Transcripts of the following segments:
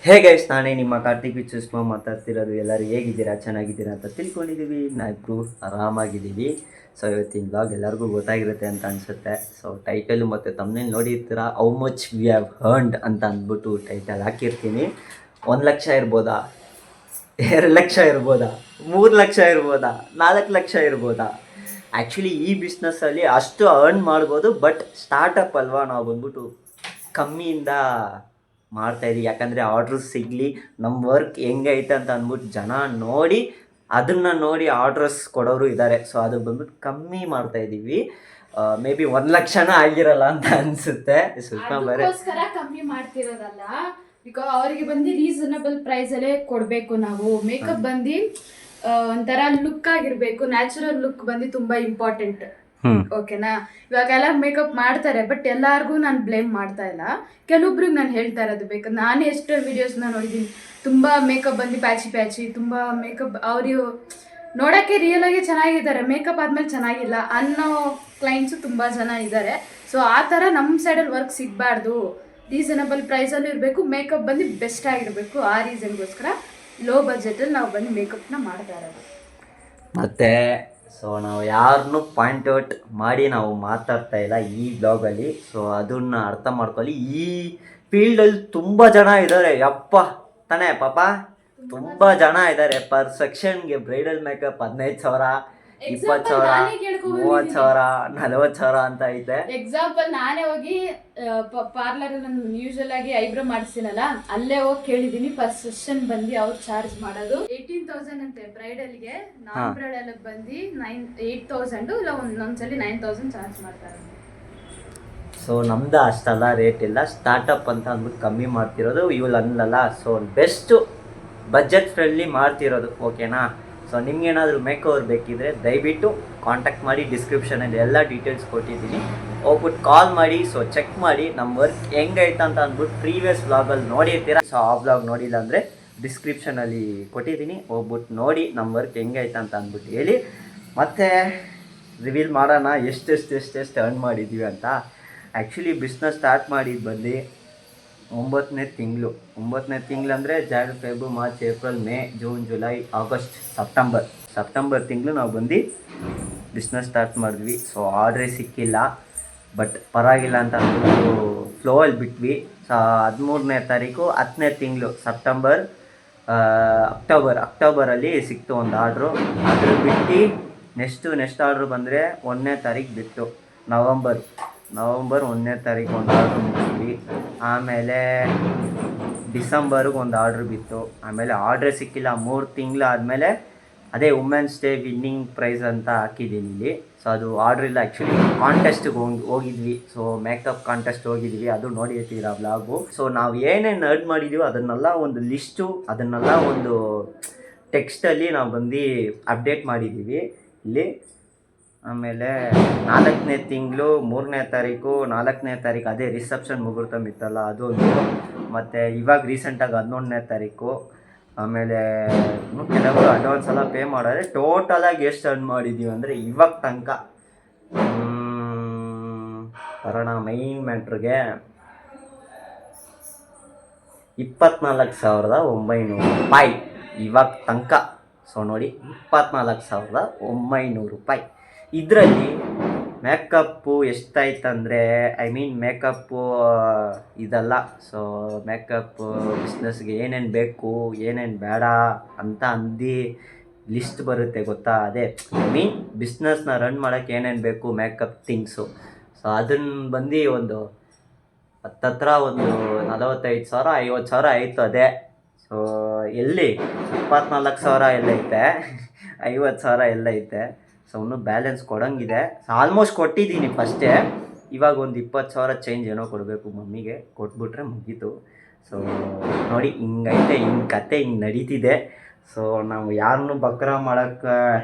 Hey guys, ನಾನೇ ನಿಮ್ಮ Karthik which Sushma ಮಾತಾಡ್ತಿರೋದು. ಎಲ್ಲರೂ ಹೇಗಿದ್ದೀರಾ, ಚೆನ್ನಾಗಿದ್ದೀರಾ ಅಂತ ತಿಳ್ಕೊಂಡಿದ್ದೀವಿ. ನಾವಿಬ್ರು ಆರಾಮಾಗಿದ್ದೀವಿ. ಸೊ ಇವತ್ತಿನ ಬ್ಲಾಗ್ ಎಲ್ಲರಿಗೂ ಗೊತ್ತಾಗಿರುತ್ತೆ ಅಂತ ಅನಿಸುತ್ತೆ. ಸೊ ಟೈಟಲು ಮತ್ತು ತಮ್ಮನೇಲಿ ನೋಡಿರ್ತೀರ, ಹೌ ಮಚ್ ವಿ ಹ್ಯಾವ್ ಹರ್ನ್ಡ್ ಅಂತ ಅಂದ್ಬಿಟ್ಟು ಟೈಟಲ್ ಹಾಕಿರ್ತೀನಿ. 1 ಲಕ್ಷ ಇರ್ಬೋದಾ, 2 ಲಕ್ಷ ಇರ್ಬೋದಾ, 3 ಲಕ್ಷ ಇರ್ಬೋದಾ, 4 ಲಕ್ಷ ಇರ್ಬೋದಾ? ಆ್ಯಕ್ಚುಲಿ ಈ ಬಿಸ್ನೆಸ್ಸಲ್ಲಿ ಅಷ್ಟು ಅರ್ನ್ ಮಾಡ್ಬೋದು. ಬಟ್ ಸ್ಟಾರ್ಟಪ್ ಅಲ್ವಾ, ನಾವು ಬಂದ್ಬಿಟ್ಟು ಕಮ್ಮಿಯಿಂದ ಮಾಡ್ತಾಯಿದ್ದೀವಿ. ಯಾಕಂದರೆ ಆರ್ಡ್ರಸ್ ಸಿಗಲಿ, ನಮ್ಮ ವರ್ಕ್ ಹೆಂಗೈತೆ ಅಂತ ಅಂದ್ಬಿಟ್ಟು ಜನ ನೋಡಿ ಅದನ್ನು ನೋಡಿ ಆರ್ಡ್ರಸ್ ಕೊಡೋರು ಇದ್ದಾರೆ. ಸೊ ಅದು ಬಂದ್ಬಿಟ್ಟು ಕಮ್ಮಿ ಮಾಡ್ತಾಯಿದ್ದೀವಿ. ಮೇ ಬಿ 1 ಲಕ್ಷನ ಆಗಿರಲ್ಲ ಅಂತ ಅನಿಸುತ್ತೆ. ಸ್ವಲ್ಪ ಬೇರೆ ಕಮ್ಮಿ ಮಾಡ್ತಿರೋದಲ್ಲ, ಬಿಕಾಸ್ ಅವರಿಗೆ ಬಂದು ರೀಸನಬಲ್ ಪ್ರೈಸಲ್ಲೇ ಕೊಡಬೇಕು. ನಾವು ಮೇಕಪ್ ಬಂದು ಒಂಥರ ಲುಕ್ ಆಗಿರಬೇಕು. ನ್ಯಾಚುರಲ್ ಲುಕ್ ಬಂದು ತುಂಬ ಇಂಪಾರ್ಟೆಂಟ್. ಓಕೆನಾ? ಇವಾಗೆಲ್ಲ ಮೇಕಪ್ ಮಾಡ್ತಾರೆ, ಬಟ್ ಎಲ್ಲಾರ್ಗೂ ನಾನು ಬ್ಲೇಮ್ ಮಾಡ್ತಾ ಇಲ್ಲ. ಕೆಲವೊಬ್ರಿಗೆ ನಾನು ಹೇಳ್ತಾ ಇರೋದು ಬೇಕಾದ್ರೆ ನಾನೇ ಎಷ್ಟೋ ವಿಡಿಯೋಸ್ನ ನೋಡಿದ್ದೀನಿ. ತುಂಬ ಮೇಕಪ್ ಬಂದು ಪ್ಯಾಚಿ ತುಂಬ ಮೇಕಪ್ ಅವರು ನೋಡೋಕ್ಕೆ ರಿಯಲ್ ಆಗಿ ಚೆನ್ನಾಗಿದ್ದಾರೆ, ಮೇಕಪ್ ಆದಮೇಲೆ ಚೆನ್ನಾಗಿಲ್ಲ ಅನ್ನೋ ಕ್ಲೈಂಟ್ಸು ತುಂಬ ಜನ ಇದ್ದಾರೆ. ಸೊ ಆ ಥರ ನಮ್ಮ ಸೈಡಲ್ಲಿ ವರ್ಕ್ ಸಿಗಬಾರ್ದು. ರೀಸನಬಲ್ ಪ್ರೈಸಲ್ಲೂ ಇರಬೇಕು, ಮೇಕಪ್ ಬಂದು ಬೆಸ್ಟ್ ಆಗಿರಬೇಕು. ಆ ರೀಸನ್ಗೋಸ್ಕರ ಲೋ ಬಜೆಟಲ್ಲಿ ನಾವು ಬಂದು ಮೇಕಪ್ನ ಮಾಡ್ತಾ ಇರೋದು. ಮತ್ತು ಸೊ ನಾವು ಯಾರನ್ನೂ ಪಾಯಿಂಟ್ ಔಟ್ ಮಾಡಿ ನಾವು ಮಾತಾಡ್ತಾ ಇಲ್ಲ ಈ ಬ್ಲಾಗಲ್ಲಿ. ಸೊ ಅದನ್ನು ಅರ್ಥ ಮಾಡ್ಕೊಳ್ಳಿ. ಈ ಫೀಲ್ಡಲ್ಲಿ ತುಂಬ ಜನ ಇದ್ದಾರೆ, ಯಪ್ಪ ತಾನೇ ಪಾಪ, ತುಂಬ ಜನ ಇದ್ದಾರೆ. ಪರ್ ಸೆಕ್ಷನ್ಗೆ ಬ್ರೈಡಲ್ ಮೇಕಪ್ 15,000, 20,000, 30,000, 40,000 ಅಂತ ಐತೆ. ಎಕ್ಸಾಂಪಲ್ ನಾನೇ ಹೋಗಿ ಪಾರ್ಲರ್ ಯೂಶಲ್ ಆಗಿ ಐಬ್ರೋ ಮಾಡಿಸ್ತೀನಲ್ಲ, ಅಲ್ಲೇ ಹೋಗಿ ಕೇಳಿದೀನಿ. ಪರ್ ಸೆಷನ್ ಬಂದು ಅವ್ರು ಚಾರ್ಜ್ ಮಾಡೋದು 18,000 ಅಂತೆ ಬ್ರೈಡಲ್ಗೆ. ನಾನ್ ಬ್ರೈಡಲ್ ಬಂದು 8,000 ಇಲ್ಲ ಒಂದೊಂದ್ಸಲಿ 9,000 ಚಾರ್ಜ್ ಮಾಡ್ತಾರೆ. ಸೊ ನಮ್ದು ಅಷ್ಟೆಲ್ಲ ರೇಟ್ ಇಲ್ಲ, ಸ್ಟಾರ್ಟಪ್ ಅಂತ ಅಂದ್ಬಿಟ್ಟು ಕಮ್ಮಿ ಮಾಡ್ತಿರೋದು. ಇವ್ಳು ಅನ್ನಲ್ಲ, ಸೊ ಬೆಸ್ಟು ಬಜೆಟ್ ಫ್ರೆಂಡ್ಲಿ ಮಾಡ್ತಿರೋದು. ಓಕೆನಾ? ಸೊ ನಿಮ್ಗೇನಾದರೂ ಮೇಕ್ ಓವರ್ ಬೇಕಿದ್ರೆ ದಯವಿಟ್ಟು ಕಾಂಟ್ಯಾಕ್ಟ್ ಮಾಡಿ. ಡಿಸ್ಕ್ರಿಪ್ಷನಲ್ಲಿ ಎಲ್ಲ ಡೀಟೇಲ್ಸ್ ಕೊಟ್ಟಿದ್ದೀನಿ, ಹೋಗ್ಬಿಟ್ಟು ಕಾಲ್ ಮಾಡಿ. ಸೊ ಚೆಕ್ ಮಾಡಿ ನಮ್ಮ ವರ್ಕ್ ಹೆಂಗೈತೆ ಅಂತ ಅಂದ್ಬಿಟ್ಟು ಪ್ರೀವಿಯಸ್ ವ್ಲಾಗಲ್ಲಿ ನೋಡಿರ್ತೀರ. ಸೊ ಆ ವ್ಲಾಗ್ ನೋಡಿಲ್ಲ ಅಂದರೆ ಡಿಸ್ಕ್ರಿಪ್ಷನಲ್ಲಿ ಕೊಟ್ಟಿದ್ದೀನಿ, ಹೋಗ್ಬಿಟ್ಟು ನೋಡಿ ನಮ್ಮ ವರ್ಕ್ ಹೆಂಗೈತೆ ಅಂತ ಅಂದ್ಬಿಟ್ಟು ಹೇಳಿ. ಮತ್ತು ರಿವೀಲ್ ಮಾಡೋಣ ಎಷ್ಟು ಅರ್ನ್ ಮಾಡಿದ್ದೀವಿ ಅಂತ. ಆ್ಯಕ್ಚುಲಿ ಬಿಸ್ನೆಸ್ ಸ್ಟಾರ್ಟ್ ಮಾಡಿದ್ದು ಬಂದು 9ನೇ ತಿಂಗಳು ಅಂದರೆ January, February, March, April, May, June, July, August, September ತಿಂಗಳು ನಾವು ಬಂದು ಬಿಸ್ನೆಸ್ ಸ್ಟಾರ್ಟ್ ಮಾಡಿದ್ವಿ. ಸೊ ಆರ್ಡ್ರೇ ಸಿಕ್ಕಿಲ್ಲ, ಬಟ್ ಪರವಾಗಿಲ್ಲ ಅಂತ ಅಂದ್ಬಿಟ್ಟು ಫ್ಲೋಯಲ್ಲಿ ಬಿಟ್ವಿ. ಸೊ 13ನೇ ತಾರೀಕು 10ನೇ ತಿಂಗಳು ಅಕ್ಟೋಬರಲ್ಲಿ ಸಿಕ್ತು ಒಂದು ಆರ್ಡ್ರು. ಅದ್ರ ಬಿಟ್ಟು ನೆಕ್ಸ್ಟ್ ಆರ್ಡ್ರು ಬಂದರೆ 1ನೇ ತಾರೀಕು ಬಿತ್ತು. ನವಂಬರ್ 1ನೇ ತಾರೀಕು ಒಂದು ಆರ್ಡ್ರ್ ಮುಗಿದ್ವಿ. ಆಮೇಲೆ ಡಿಸೆಂಬರ್ಗೆ ಒಂದು ಆರ್ಡ್ರ್ ಬಿತ್ತು. ಆಮೇಲೆ ಆರ್ಡ್ರೇ ಸಿಕ್ಕಿಲ್ಲ. 3 ತಿಂಗಳು ಆದಮೇಲೆ ಅದೇ ವುಮೆನ್ಸ್ ಡೇ ವಿನ್ನಿಂಗ್ ಪ್ರೈಸ್ ಅಂತ ಹಾಕಿದ್ದೀನಿ ಇಲ್ಲಿ. ಸೊ ಅದು ಆರ್ಡ್ರ್ ಇಲ್ಲ, ಆ್ಯಕ್ಚುಲಿ ಕಾಂಟೆಸ್ಟಿಗೆ ಹೋಗಿದ್ವಿ. ಸೊ ಮೇಕಪ್ ಕಾಂಟೆಸ್ಟ್ ಹೋಗಿದ್ವಿ, ಅದು ನೋಡಿರ್ತೀರ ಬ್ಲಾಗು. ಸೊ ನಾವು ಏನೇನು ಅರ್ನ್ ಮಾಡಿದ್ದೀವೋ ಅದನ್ನೆಲ್ಲ ಒಂದು ಲಿಸ್ಟು, ಅದನ್ನೆಲ್ಲ ಒಂದು ಟೆಕ್ಸ್ಟಲ್ಲಿ ನಾವು ಬಂದು ಅಪ್ಡೇಟ್ ಮಾಡಿದ್ದೀವಿ ಇಲ್ಲಿ. ಆಮೇಲೆ 4ನೇ ತಿಂಗಳು 3ನೇ ತಾರೀಕು 4ನೇ ತಾರೀಕು ಅದೇ ರಿಸೆಪ್ಷನ್ ಮುಹೂರ್ತ ಇತ್ತಲ್ಲ, ಅದು ಒಂದು. ಮತ್ತು ಇವಾಗ ರೀಸೆಂಟಾಗಿ 11ನೇ ತಾರೀಕು. ಆಮೇಲೆ ಕೆಲವರು ಅಡ್ವಾನ್ಸ್ ಎಲ್ಲ ಪೇ ಮಾಡಿದ್ರೆ ಟೋಟಲಾಗಿ ಎಷ್ಟು ಅರ್ನ್ ಮಾಡಿದ್ದೀವಿ ಅಂದರೆ ಇವಾಗ ತನಕ ಬರೋಣ ಮೈನ್ ಮ್ಯಾಟ್ರಿಗೆ 24,900 ರೂಪಾಯಿ ಇವಾಗ ತನಕ. ಸೊ ನೋಡಿ, 24,900 ರೂಪಾಯಿ. ಇದರಲ್ಲಿ ಮೇಕಪ್ಪು ಎಷ್ಟಾಯ್ತಂದರೆ, ಮೇಕಪ್ಪು ಇದಲ್ಲ. ಸೊ ಮೇಕಪ್ಪು ಬಿಸ್ನೆಸ್ಗೆ ಏನೇನು ಬೇಕು ಏನೇನು ಬೇಡ ಅಂತ ಲಿಸ್ಟ್ ಬರುತ್ತೆ ಗೊತ್ತಾ. ಅದೇ ಬಿಸ್ನೆಸ್ನ ರನ್ ಮಾಡೋಕ್ಕೆ ಏನೇನು ಬೇಕು ಮೇಕಪ್ ಥಿಂಗ್ಸು. ಸೊ ಅದನ್ನು ಬಂದು ಒಂದು ಹತ್ತತ್ರ ಒಂದು 45,000 50,000 ಆಯಿತು ಅದೇ. ಸೊ ಎಲ್ಲಿ 24,000 ಎಲ್ಲೈತೆ, 50,000 ಎಲ್ಲೈತೆ. ಸೊ ಇನ್ನೂ ಬ್ಯಾಲೆನ್ಸ್ ಕೊಡೋಂಗಿದೆ. ಸೊ ಆಲ್ಮೋಸ್ಟ್ ಕೊಟ್ಟಿದ್ದೀನಿ ಫಸ್ಟೇ. ಇವಾಗ ಒಂದು 20,000 ಚೇಂಜ್ ಏನೋ ಕೊಡಬೇಕು ಮಮ್ಮಿಗೆ, ಕೊಟ್ಬಿಟ್ರೆ ಮುಗೀತು. ಸೊ ನೋಡಿ, ಹಿಂಗೈತೆ, ಕತೆ ಹಿಂಗೆ ನಡೀತಿದೆ. ಸೊ ನಾವು ಯಾರನ್ನೂ ಬಕ್ರ ಮಾಡೋಕ್ಕೆ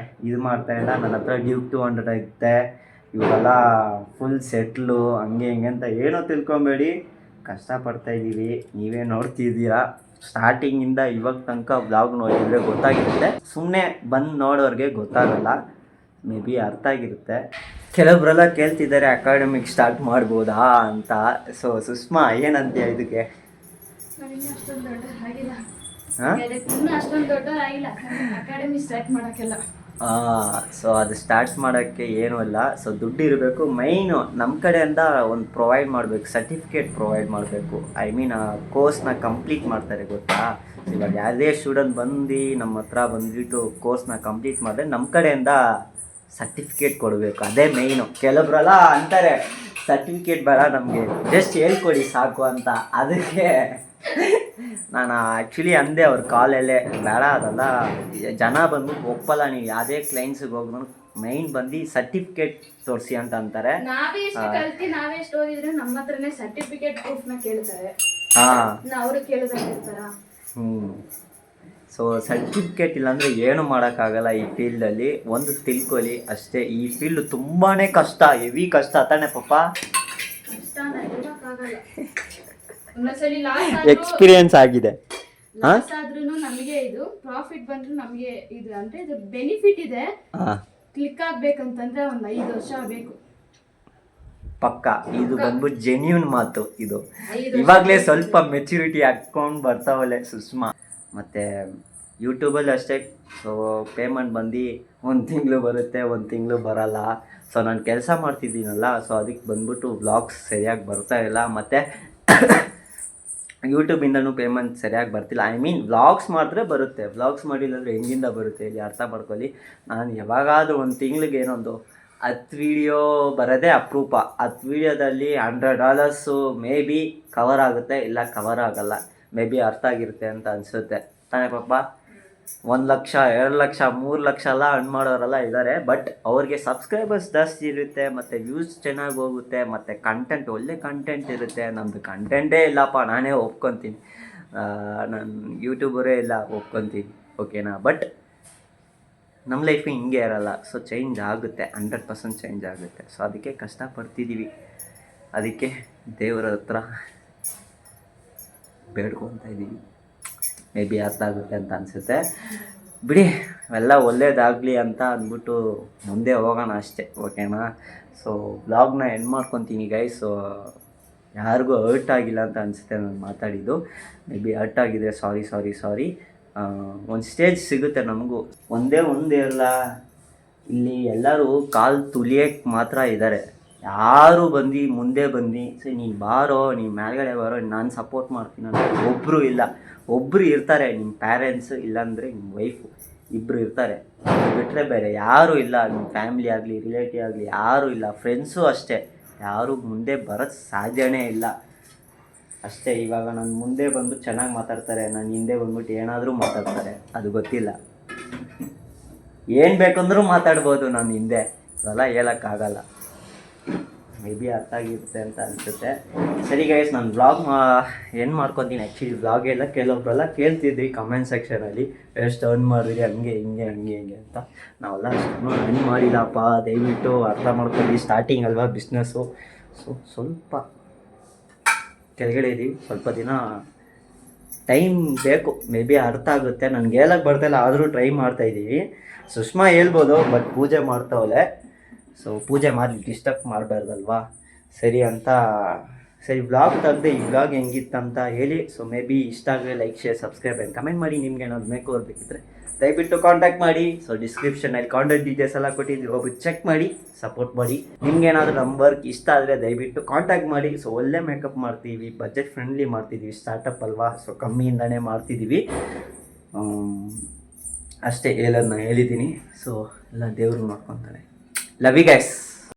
ಇದು ಮಾಡ್ತಾಯಿಲ್ಲ. ನನ್ನ ಹತ್ರ ಡ್ಯೂಕ್ 200 ಐತೆ. ಇವೆಲ್ಲ ಫುಲ್ ಸೆಟ್ಲು ಹಂಗೆ ಹಿಂಗೆ ಅಂತ ಏನೋ ತಿಳ್ಕೊಬೇಡಿ, ಕಷ್ಟಪಡ್ತಾಯಿದ್ದೀವಿ. ನೀವೇ ನೋಡ್ತಿದ್ದೀರಾ. ಸ್ಟಾರ್ಟಿಂಗಿಂದ ಇವಾಗ ತನಕ ಬ್ಲಾಗ್ ನೋಡಿದರೆ ಗೊತ್ತಾಗಿರುತ್ತೆ, ಸುಮ್ಮನೆ ಬಂದು ನೋಡೋರಿಗೆ ಗೊತ್ತಾಗಲ್ಲ. ಮೇ ಬಿ ಅರ್ಥ ಆಗಿರುತ್ತೆ. ಕೆಲವರೆಲ್ಲ ಕೇಳ್ತಿದ್ದಾರೆ ಅಕಾಡೆಮಿಕ್ ಸ್ಟಾರ್ಟ್ ಮಾಡ್ಬೋದಾ ಅಂತ. ಸೊ ಸುಷ್ಮಾ ಏನಂತೀಯ ಇದಕ್ಕೆ? ನಾವಿನ್ನೂ ಅಷ್ಟೊಂದು ದೊಡ್ಡದಾಗಿಲ್ಲ. ಹಾಂ ಇನ್ನೂ ಅಷ್ಟೊಂದು ದೊಡ್ಡದಾಗಿಲ್ಲ ಅಕಾಡೆಮಿ ಸ್ಟಾರ್ಟ್ ಮಾಡೋಕ್ಕೆಲ್ಲ. ಸೊ ಅದು ಸ್ಟಾರ್ಟ್ ಮಾಡೋಕ್ಕೆ ಏನೂ ಇಲ್ಲ. ಸೊ ದುಡ್ಡು ಇರಬೇಕು ಮೈನು. ನಮ್ಮ ಕಡೆಯಿಂದ ಒಂದು ಪ್ರೊವೈಡ್ ಮಾಡಬೇಕು, ಸರ್ಟಿಫಿಕೇಟ್ ಪ್ರೊವೈಡ್ ಮಾಡಬೇಕು. ಐ ಮೀನ್ ಆ ಕೋರ್ಸ್ನ ಕಂಪ್ಲೀಟ್ ಮಾಡ್ತಾರೆ ಗೊತ್ತಾ. ಇವಾಗ ಯಾವುದೇ ಸ್ಟೂಡೆಂಟ್ ಬಂದು ನಮ್ಮ ಹತ್ರ ಬಂದುಬಿಟ್ಟು ಕೋರ್ಸ್ನ ಕಂಪ್ಲೀಟ್ ಮಾಡಿದ್ರೆ ನಮ್ಮ ಕಡೆಯಿಂದ ಸರ್ಟಿಫಿಕೇಟ್ ಕೊಡಬೇಕು. ಅದೇ ಮೇಯ್ನು. ಕೆಲವೊಬ್ರಲ್ಲ ಅಂತಾರೆ ಸರ್ಟಿಫಿಕೇಟ್ ಬೇಡ ನಮಗೆ, ಜಸ್ಟ್ ಹೇಳ್ಕೊಡಿ ಸಾಕು ಅಂತ. ಅದಕ್ಕೆ ನಾನು ಆ್ಯಕ್ಚುಲಿ ಅಂದೆ ಅವ್ರ ಕಾಲಲ್ಲೇ, ಬೇಡ ಅದೆಲ್ಲ ಜನ ಬಂದ್ಬಿಟ್ಟು ಒಪ್ಪಲ್ಲ. ನೀವು ಯಾವುದೇ ಕ್ಲೈಂಟ್ಸಿಗೆ ಹೋಗಿದ್ರು ಮೈನ್ ಬಂದು ಸರ್ಟಿಫಿಕೇಟ್ ತೋರಿಸಿ ಅಂತ ಅಂತಾರೆ. ನಾವೇ ಎಷ್ಟು ಕಲ್ತಿ ನಾವೇ ಎಷ್ಟು ಓದಿದ್ರೆ ನಮ್ಮ ಹತ್ರನೇ ಸರ್ಟಿಫಿಕೇಟ್ ಪ್ರೂಫ್ನ ಕೇಳ್ತಾರೆ. ಹಾಂ ಅವರು ಕೇಳಿದಾರ. ಸೊ ಸರ್ಟಿಫಿಕೇಟ್ ಇಲ್ಲಾಂದರೆ ಏನು ಮಾಡೋಕ್ಕಾಗಲ್ಲ ಈ ಫೀಲ್ಡಲ್ಲಿ. ಒಂದು ತಿಳ್ಕೊಳ್ಳಿ ಅಷ್ಟೇ, ಈ ಫೀಲ್ಡ್ ತುಂಬಾ ಕಷ್ಟ, ಹೆವಿ ಕಷ್ಟ ತಾನೆ ಪಾಪ. ಒಂದೊಂದ್ಸಲಿ ಎಕ್ಸ್ಪೀರಿಯನ್ಸ್ ಆಗಿದೆ. ಲಾಸ್ ಆದ್ರೂ ನಮಗೆ ಇದು, ಪ್ರಾಫಿಟ್ ಬಂದ್ರು ನಮಗೆ ಇದು. ಅಂದ್ರೆ ಇದು ಬೆನಿಫಿಟ್ ಇದೆ. ಕ್ಲಿಕ್ ಆಗ್ಬೇಕಂತಂದ್ರೆ ಒಂದು 5 ವರ್ಷ ಬೇಕು ಪಕ್ಕ. ಇದು ಬಂದ್ಬಿಟ್ಟು ಜೆನ್ಯೂನ್ ಮಾತು ಇದು. ಇವಾಗಲೇ ಸ್ವಲ್ಪ ಮೆಚುರಿಟಿ ಹಾಕ್ಕೊಂಡು ಬರ್ತಾವಲ್ಲೇ ಸುಷ್ಮಾ. ಮತ್ತು ಯೂಟ್ಯೂಬಲ್ಲಿ ಅಷ್ಟೇ. ಸೊ ಪೇಮೆಂಟ್ ಬಂದು 1 ತಿಂಗಳು ಬರುತ್ತೆ, 1 ತಿಂಗಳು ಬರಲ್ಲ. ಸೊ ನಾನು ಕೆಲಸ ಮಾಡ್ತಿದ್ದೀನಲ್ಲ, ಸೊ ಅದಕ್ಕೆ ಬಂದ್ಬಿಟ್ಟು ವ್ಲಾಗ್ಸ್ ಸರಿಯಾಗಿ ಬರ್ತಾ ಇಲ್ಲ. ಮತ್ತು ಯೂಟ್ಯೂಬಿಂದನೂ ಪೇಮೆಂಟ್ ಸರಿಯಾಗಿ ಬರ್ತಿಲ್ಲ. ಐ ಮೀನ್ ವ್ಲಾಗ್ಸ್ ಮಾಡಿದ್ರೆ ಬರುತ್ತೆ, ವ್ಲಾಗ್ಸ್ ಮಾಡಿಲ್ಲಂದರೆ ಹೆಂಗಿಂದ ಬರುತ್ತೆ ಇಲ್ಲಿ ಅರ್ಥ ಮಾಡ್ಕೊಳ್ಳಿ. ನಾನು ಯಾವಾಗಾದರೂ 1 ತಿಂಗಳಿಗೆ ಏನೊಂದು 10 ವೀಡಿಯೋ ಬರೋದೇ ಅಪರೂಪ. 10 ವೀಡಿಯೋದಲ್ಲಿ $100 ಮೇ ಬಿ ಕವರ್ ಆಗುತ್ತೆ, ಇಲ್ಲ ಕವರ್ ಆಗಲ್ಲ. ಮೇ ಬಿ ಅರ್ಥ ಆಗಿರುತ್ತೆ ಅಂತ ಅನಿಸುತ್ತೆ ತಾನೇ ಪಾಪ. 1 ಲಕ್ಷ 2 ಲಕ್ಷ 3 ಲಕ್ಷ ಎಲ್ಲ ಅರ್ನ್ ಮಾಡೋರೆಲ್ಲ ಇದ್ದಾರೆ. ಬಟ್ ಅವ್ರಿಗೆ ಸಬ್ಸ್ಕ್ರೈಬರ್ಸ್ ಜಾಸ್ತಿ ಇರುತ್ತೆ, ಮತ್ತು ವ್ಯೂಸ್ ಚೆನ್ನಾಗಿ ಹೋಗುತ್ತೆ, ಮತ್ತು ಕಂಟೆಂಟ್ ಒಳ್ಳೆ ಕಂಟೆಂಟ್ ಇರುತ್ತೆ. ನಮ್ಮದು ಕಂಟೆಂಟೇ ಇಲ್ಲಪ್ಪ, ನಾನೇ ಒಪ್ಕೊತೀನಿ. ನಾನು ಯೂಟ್ಯೂಬರೇ ಇಲ್ಲ ಒಪ್ಕೊತೀನಿ, ಓಕೆನಾ. ಬಟ್ ನಮ್ಮ ಲೈಫು ಹಿಂಗೆ ಇರಲ್ಲ. ಸೊ ಚೇಂಜ್ ಆಗುತ್ತೆ, 100% ಚೇಂಜ್ ಆಗುತ್ತೆ. ಸೊ ಅದಕ್ಕೆ ಕಷ್ಟಪಡ್ತಿದ್ದೀವಿ. ಅದಕ್ಕೆ ದೇವರ ಹತ್ರ ಬೇಡ್ಕೊತಾ ಇದ್ದೀವಿ. ಮೇ ಬಿ ಅರ್ಥ ಆಗುತ್ತೆ ಅಂತ ಅನಿಸುತ್ತೆ. ಬಿಡಿ, ಎಲ್ಲ ಒಳ್ಳೇದಾಗಲಿ ಅಂತ ಅಂದ್ಬಿಟ್ಟು ಮುಂದೆ ಹೋಗೋಣ ಅಷ್ಟೇ, ಓಕೆನಾ. ಸೊ ಬ್ಲಾಗ್ನ ಎಂಡ್ ಮಾಡ್ಕೊತೀನಿ ಗೈಸ್. ಸೊ ಯಾರಿಗೂ ಹರ್ಟ್ ಆಗಿಲ್ಲ ಅಂತ ಅನಿಸುತ್ತೆ ನಾನು ಮಾತಾಡಿದ್ದು. ಮೇ ಬಿ ಹರ್ಟ್ ಆಗಿದ್ರೆ ಸಾರಿ. ಒಂದು ಸ್ಟೇಜ್ ಸಿಗುತ್ತೆ ನಮಗೂ. ಒಂದೇ ಇರಲ್ಲ, ಇಲ್ಲಿ ಎಲ್ಲರೂ ಕಾಲು ತುಳಿಯೋಕ್ಕೆ ಮಾತ್ರ ಇದ್ದಾರೆ. ಯಾರು ಬಂದು ಮುಂದೆ ಬಂದು ಸರಿ ನೀನು ಬಾರೋ, ನೀನು ಮೇಲ್ಗಡೆ ಬಾರೋ, ನಾನು ಸಪೋರ್ಟ್ ಮಾಡ್ತೀನಿ ಅಂತ ಒಬ್ಬರು ಇಲ್ಲ. ಒಬ್ಬರು ಇರ್ತಾರೆ, ನಿಮ್ಮ ಪ್ಯಾರೆಂಟ್ಸು, ಇಲ್ಲಾಂದರೆ ನಿಮ್ಮ ವೈಫು, ಇಬ್ಬರು ಇರ್ತಾರೆ. ಬಿಟ್ಟರೆ ಬೇರೆ ಯಾರೂ ಇಲ್ಲ. ನಿಮ್ಮ ಫ್ಯಾಮ್ಲಿ ಆಗಲಿ, ರಿಲೇಟಿವ್ ಆಗಲಿ ಯಾರೂ ಇಲ್ಲ. ಫ್ರೆಂಡ್ಸು ಅಷ್ಟೇ, ಯಾರೂ ಮುಂದೆ ಬರೋದು ಸಾಧ್ಯನೇ ಇಲ್ಲ ಅಷ್ಟೇ. ಇವಾಗ ನನ್ನ ಮುಂದೆ ಬಂದು ಚೆನ್ನಾಗಿ ಮಾತಾಡ್ತಾರೆ, ನಾನು ಹಿಂದೆ ಬಂದ್ಬಿಟ್ಟು ಏನಾದರೂ ಮಾತಾಡ್ತಾರೆ, ಅದು ಗೊತ್ತಿಲ್ಲ. ಏನು ಬೇಕಂದ್ರೂ ಮಾತಾಡ್ಬೋದು ನಾನು ಹಿಂದೆ, ಅದೆಲ್ಲ ಹೇಳೋಕ್ಕಾಗಲ್ಲ. ಮೇ ಬಿ ಅರ್ಥ ಆಗಿರುತ್ತೆ ಅಂತ ಅನಿಸುತ್ತೆ. ಸರಿ ಗೈಸ್, ನಾನು ವ್ಲಾಗ್ ಏನು ಮಾಡ್ಕೊತೀನಿ. ಆ್ಯಕ್ಚುಲಿ ವ್ಲಾಗ್ ಎಲ್ಲ ಕೆಲವೊಬ್ಬರೆಲ್ಲ ಕೇಳ್ತಿದ್ವಿ ಕಮೆಂಟ್ ಸೆಕ್ಷನಲ್ಲಿ, ಎಷ್ಟು ಅರ್ನ್ ಮಾಡಿದ್ರಿ ಹಂಗೆ ಹಿಂಗೆ ಅಂತ. ನಾವೆಲ್ಲ ಅಷ್ಟನ್ನು ಅರ್ನ್ ಮಾಡಿಲ್ಲಪ್ಪ, ದಯವಿಟ್ಟು ಅರ್ಥ ಮಾಡ್ಕೊಂಡು. ಸ್ಟಾರ್ಟಿಂಗ್ ಅಲ್ವಾ ಬಿಸ್ನೆಸ್ಸು, ಸೊ ಸ್ವಲ್ಪ ಕೆಳಗಡೆ ಇದ್ದೀವಿ. ಸ್ವಲ್ಪ ದಿನ ಟೈಮ್ ಬೇಕು, ಮೇ ಬಿ ಅರ್ಥ ಆಗುತ್ತೆ. ನನಗೆ ಹೇಳಕ್ಕೆ ಬರ್ತಾಯಿಲ್ಲ, ಆದರೂ ಟ್ರೈ ಮಾಡ್ತಾಯಿದ್ದೀವಿ. ಸುಷ್ಮಾ ಹೇಳ್ಬೋದು, ಬಟ್ ಪೂಜೆ ಮಾಡ್ತಾವಳೆ. ಸೊ ಪೂಜೆ ಮಾಡಲಿ, ಡಿಸ್ಟರ್ಬ್ ಮಾಡಬಾರ್ದಲ್ವಾ, ಸರಿ ಅಂತ. ಸರಿ ವ್ಲಾಗ್ ತೆಗ್ದೆ, ಈ ವ್ಲಾಗ್ ಹೆಂಗಿತ್ತಂತ ಹೇಳಿ. ಸೊ ಮೇ ಬಿ ಇಷ್ಟ ಆಗಲಿ, like share subscribe and comment ಮಾಡಿ. ನಿಮ್ಗೆ ಏನಾದ್ರು ಮೇಕೋವರ್ ಬೇಕಿದ್ರೆ ದಯವಿಟ್ಟು ಕಾಂಟ್ಯಾಕ್ಟ್ ಮಾಡಿ. ಸೊ ಡಿಸ್ಕ್ರಿಪ್ಷನಲ್ಲಿ ಕಾಂಟ್ಯಾಕ್ಟ್ ಡೀಟೇಲ್ಸ್ ಎಲ್ಲ ಕೊಟ್ಟಿದ್ದೀವಿ, ಹೋಗಿ ಚೆಕ್ ಮಾಡಿ, ಸಪೋರ್ಟ್ ಮಾಡಿ. ನಿಮ್ಗೆ ಏನಾದರೂ ನಮ್ಮ ವರ್ಕ್ ಇಷ್ಟ ಆದರೆ ದಯವಿಟ್ಟು ಕಾಂಟ್ಯಾಕ್ಟ್ ಮಾಡಿ. ಸೊ ಒಳ್ಳೆ ಮೇಕಪ್ ಮಾಡ್ತೀವಿ, ಬಜೆಟ್ ಫ್ರೆಂಡ್ಲಿ ಮಾಡ್ತಿದ್ದೀವಿ, ಸ್ಟಾರ್ಟಪ್ ಅಲ್ವಾ, ಸೊ ಕಮ್ಮಿಯಿಂದನೇ ಮಾಡ್ತಿದ್ದೀವಿ ಅಷ್ಟೇ. ಹೇಳೋದನ್ನ ಹೇಳಿದ್ದೀನಿ. ಸೊ ಎಲ್ಲ ದೇವರು ನೋಡ್ಕೊತಾನೆ. Love you guys.